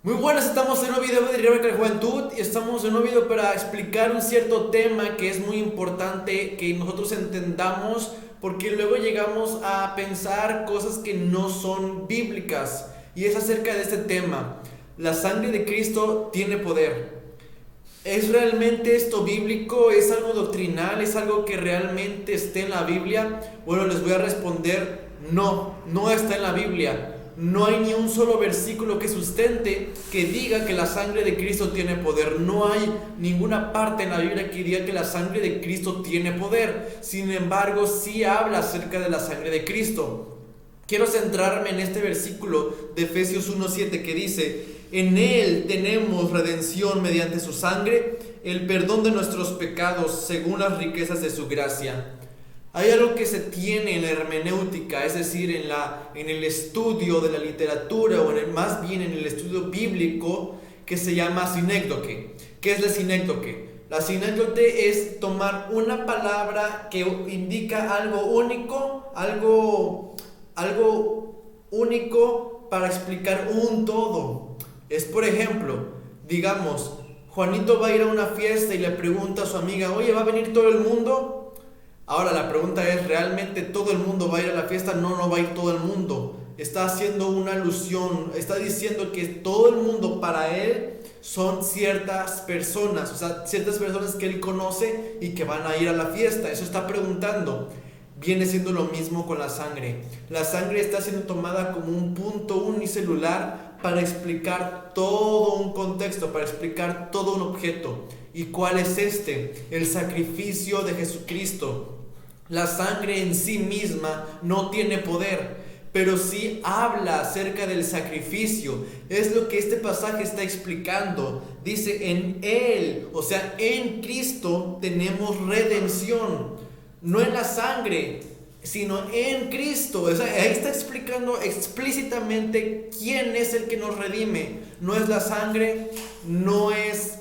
Muy buenas, estamos en un video de River de la Juventud y estamos en un video para explicar un cierto tema que es muy importante que nosotros entendamos, porque luego llegamos a pensar cosas que no son bíblicas, y es acerca de este tema. La sangre de Cristo tiene poder. ¿Es realmente esto bíblico? ¿Es algo doctrinal? ¿Es algo que realmente esté en la Biblia? Bueno, les voy a responder, no, no está en la Biblia. No hay ni un solo versículo que sustente que diga que la sangre de Cristo tiene poder. No hay ninguna parte en la Biblia que diga que la sangre de Cristo tiene poder. Sin embargo, sí habla acerca de la sangre de Cristo. Quiero centrarme en este versículo de Efesios 1:7 que dice: en Él tenemos redención mediante su sangre, el perdón de nuestros pecados según las riquezas de su gracia. Hay algo que se tiene en la hermenéutica, es decir, en el estudio de la literatura, o más bien en el estudio bíblico, que se llama sinécdoque. ¿Qué es la sinécdoque? La sinécdoque es tomar una palabra que indica algo único, algo único para explicar un todo. Es, por ejemplo, digamos, Juanito va a ir a una fiesta y le pregunta a su amiga: oye, ¿va a venir todo el mundo? Ahora la pregunta es, ¿realmente todo el mundo va a ir a la fiesta? No, no va a ir todo el mundo. Está haciendo una alusión, está diciendo que todo el mundo para él son ciertas personas, o sea, ciertas personas que él conoce y que van a ir a la fiesta. Eso está preguntando. Viene siendo lo mismo con la sangre. La sangre está siendo tomada como un punto unicelular para explicar todo un contexto, para explicar todo un objeto. ¿Y cuál es este? El sacrificio de Jesucristo. La sangre en sí misma no tiene poder, pero sí habla acerca del sacrificio. Es lo que este pasaje está explicando. Dice: en Él, o sea, en Cristo tenemos redención. No en la sangre, sino en Cristo. O sea, ahí está explicando explícitamente quién es el que nos redime. No es la sangre, no es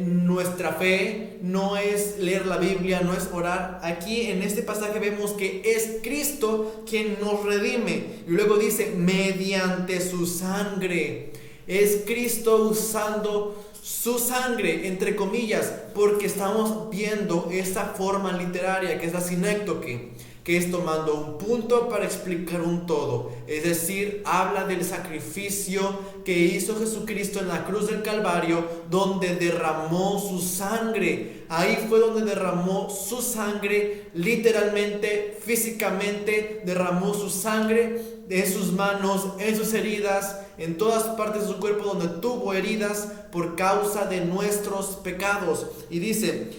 nuestra fe, no es leer la Biblia, no es orar. Aquí en este pasaje vemos que es Cristo quien nos redime. Y luego dice: mediante su sangre. Es Cristo usando su sangre, entre comillas, porque estamos viendo esta forma literaria que es la sinécdoque, que es tomando un punto para explicar un todo. Es decir, habla del sacrificio que hizo Jesucristo en la cruz del Calvario, donde derramó su sangre. Ahí fue donde derramó su sangre, literalmente, físicamente, derramó su sangre en sus manos, en sus heridas, en todas partes de su cuerpo donde tuvo heridas por causa de nuestros pecados. Y dice: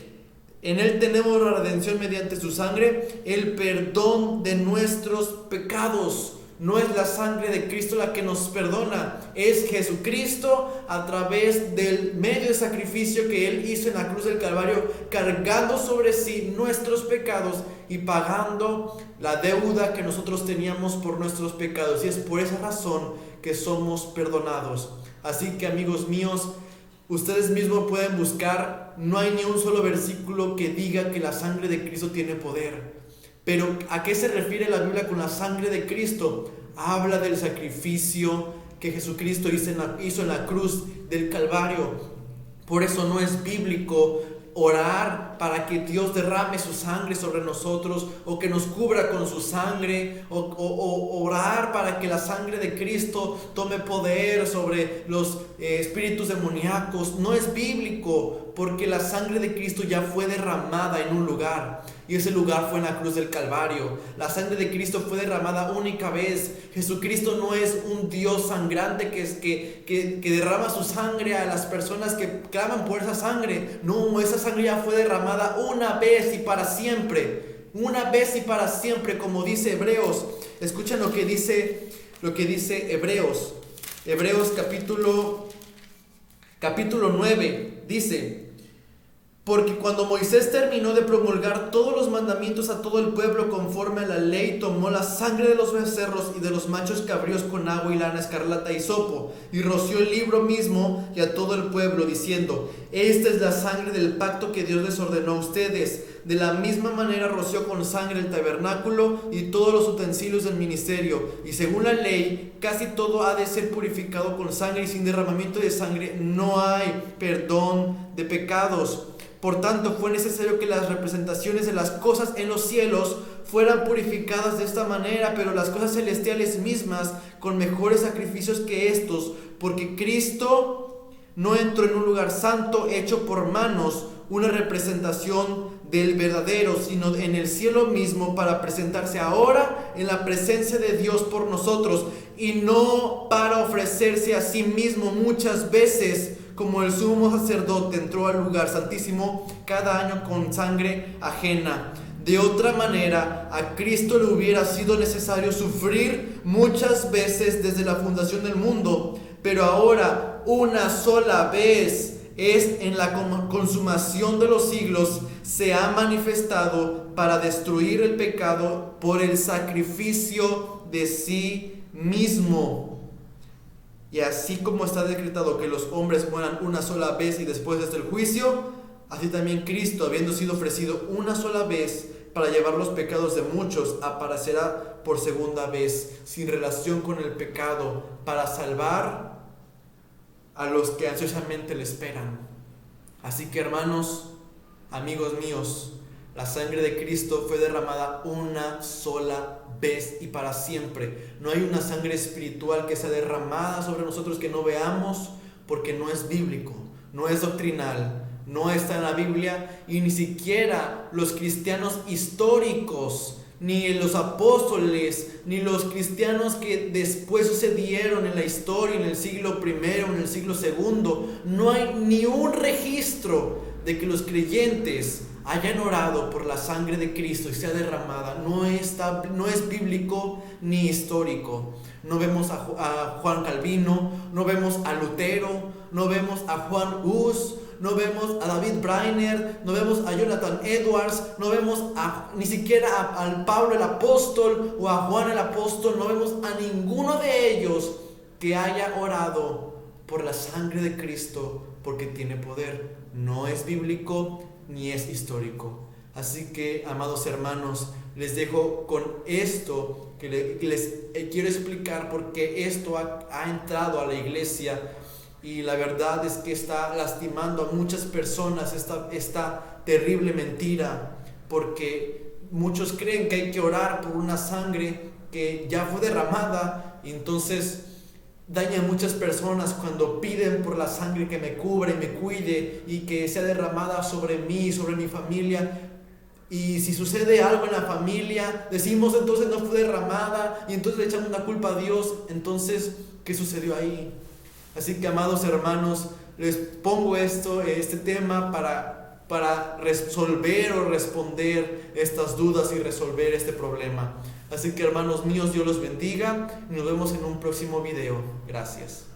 en Él tenemos la redención mediante su sangre, el perdón de nuestros pecados. No es la sangre de Cristo la que nos perdona, es Jesucristo a través del medio de sacrificio que Él hizo en la cruz del Calvario, cargando sobre sí nuestros pecados y pagando la deuda que nosotros teníamos por nuestros pecados. Y es por esa razón que somos perdonados. Así que, amigos míos, ustedes mismos pueden buscar. No hay ni un solo versículo que diga que la sangre de Cristo tiene poder. Pero ¿a qué se refiere la Biblia con la sangre de Cristo? Habla del sacrificio que Jesucristo hizo en la cruz del Calvario. Por eso no es bíblico orar para que Dios derrame su sangre sobre nosotros, o que nos cubra con su sangre, o orar para que la sangre de Cristo tome poder sobre los espíritus demoníacos. No es bíblico, porque la sangre de Cristo ya fue derramada en un lugar, y ese lugar fue en la cruz del Calvario. La sangre de Cristo fue derramada única vez. Jesucristo no es un Dios sangrante que derrama su sangre a las personas que claman por esa sangre. No, esa sangre ya fue derramada una vez y para siempre. Una vez y para siempre, como dice Hebreos. Escuchen lo que dice Hebreos. Hebreos capítulo 9 dice: porque cuando Moisés terminó de promulgar todos los mandamientos a todo el pueblo conforme a la ley, tomó la sangre de los becerros y de los machos cabríos con agua y lana escarlata y hisopo, y roció el libro mismo y a todo el pueblo, diciendo: esta es la sangre del pacto que Dios les ordenó a ustedes. De la misma manera roció con sangre el tabernáculo y todos los utensilios del ministerio. Y según la ley, casi todo ha de ser purificado con sangre, y sin derramamiento de sangre no hay perdón de pecados. Por tanto, fue necesario que las representaciones de las cosas en los cielos fueran purificadas de esta manera, pero las cosas celestiales mismas con mejores sacrificios que estos, porque Cristo no entró en un lugar santo hecho por manos, una representación del verdadero, sino en el cielo mismo, para presentarse ahora en la presencia de Dios por nosotros, y no para ofrecerse a sí mismo muchas veces, como el sumo sacerdote entró al lugar santísimo cada año con sangre ajena. De otra manera, a Cristo le hubiera sido necesario sufrir muchas veces desde la fundación del mundo, pero ahora, una sola vez, es en la consumación de los siglos, se ha manifestado para destruir el pecado por el sacrificio de sí mismo. Y así como está decretado que los hombres mueran una sola vez y después del juicio, así también Cristo, habiendo sido ofrecido una sola vez para llevar los pecados de muchos, aparecerá por segunda vez, sin relación con el pecado, para salvar a los que ansiosamente le esperan. Así que, hermanos, amigos míos, la sangre de Cristo fue derramada una sola vez y para siempre. No hay una sangre espiritual que sea derramada sobre nosotros que no veamos, porque no es bíblico, no es doctrinal, no está en la Biblia, y ni siquiera los cristianos históricos, ni los apóstoles, ni los cristianos que después sucedieron en la historia, en el siglo I, en el siglo II, no hay ni un registro de que los creyentes hayan orado por la sangre de Cristo y sea derramada. No es bíblico ni histórico. No vemos a Juan Calvino, no vemos a Lutero, no vemos a Juan Hus, no vemos a David Brainerd, no vemos a Jonathan Edwards, no vemos ni siquiera al Pablo el apóstol o a Juan el apóstol. No vemos a ninguno de ellos que haya orado por la sangre de Cristo, porque tiene poder. No es bíblico ni es histórico. Así que, amados hermanos, les dejo con esto que les quiero explicar, porque esto ha entrado a la iglesia. Y la verdad es que está lastimando a muchas personas esta terrible mentira, porque muchos creen que hay que orar por una sangre que ya fue derramada, y entonces daña a muchas personas cuando piden por la sangre que me cubre, me cuide y que sea derramada sobre mí, sobre mi familia. Y si sucede algo en la familia, decimos entonces no fue derramada, y entonces le echamos la culpa a Dios. Entonces, ¿qué sucedió ahí? Así que, amados hermanos, les pongo este tema para resolver o responder estas dudas y resolver este problema. Así que, hermanos míos, Dios los bendiga y nos vemos en un próximo video. Gracias.